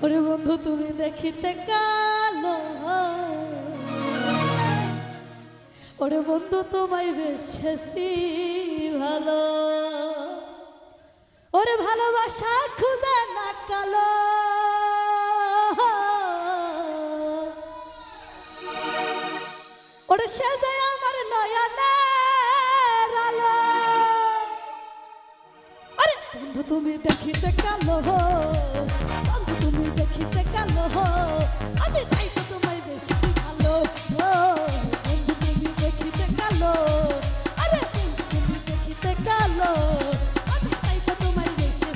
ওরে বন্ধু তুমি দেখিতে কালো, ওরে বন্ধু তোমায় বেশি ভালো, ওরে ভালোবাসা খুদে না কালো, ওরে সেজে আমার নয়নের আলো। আরে বন্ধু তুমি দেখিতে কালো, বন্ধু তুমি দেখিতে কালো, আমি তাই তো তোমায় বেশি ভালো। বন্ধু তুমি দেখিতে কালো, আরে বন্ধু তুমি দেখিতে কালো, আমি তাই তো তোমায় বেশি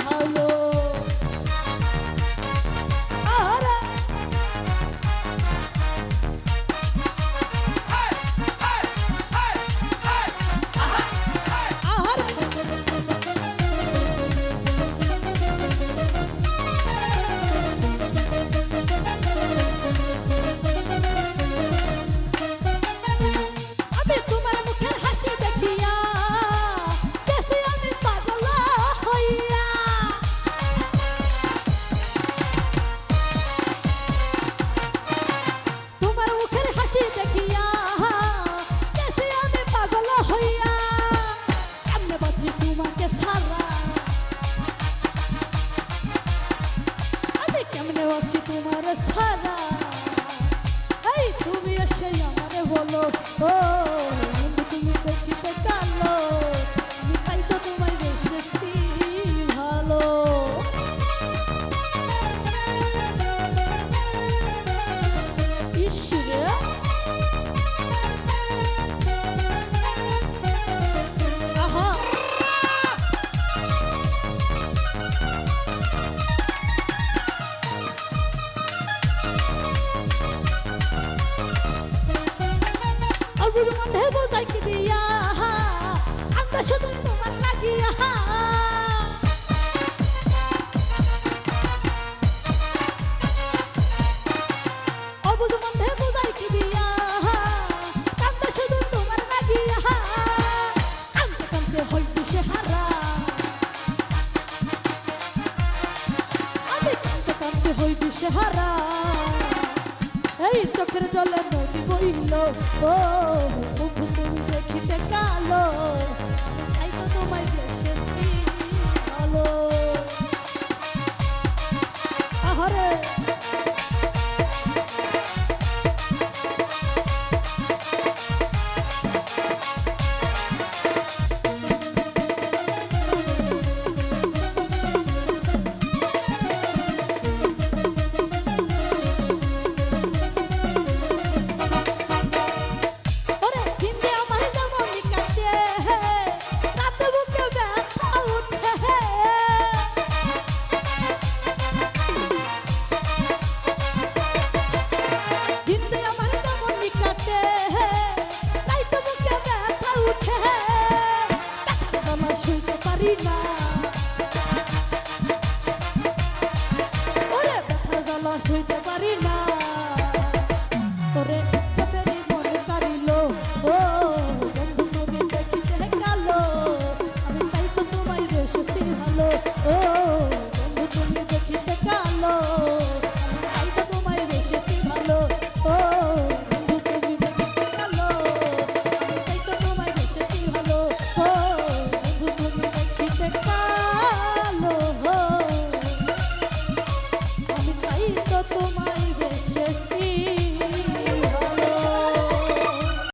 ভালো। আরে তোমার সারা এই তুমি এসে আমারে বলো, ও বন্ধু তুমি দেখিতে কালো, আমি তাই তো তোমায় বেশি ভালো। ঈশ্বরে আহা অবুঝ মনে বোঝাই কি দিয়া আমরা শুধু তোমার লাগিয়া। অবুঝ মনে বোঝাই কি দিয়া আমরা শুধু তোমার লাগিয়া। কানতে কানতে হইতে সে হারা, আমি কানতে কানতে হইতে সে হারা। এই চোখের জলে নদী বইল, ও বন্ধু তুমি দেখিতে কালো, তাই তো তোমায় বেশি ভালো। আহারে না ওরে ব্যথা জ্বালা সইতে পারি না, ওরে চোখেরই মনে কারিল, ও বন্ধু তুমি দেখিতে কালো, আমি তাই তো তোমায় বেশি ভালো। ও বন্ধু তুমি দেখিতে কালো।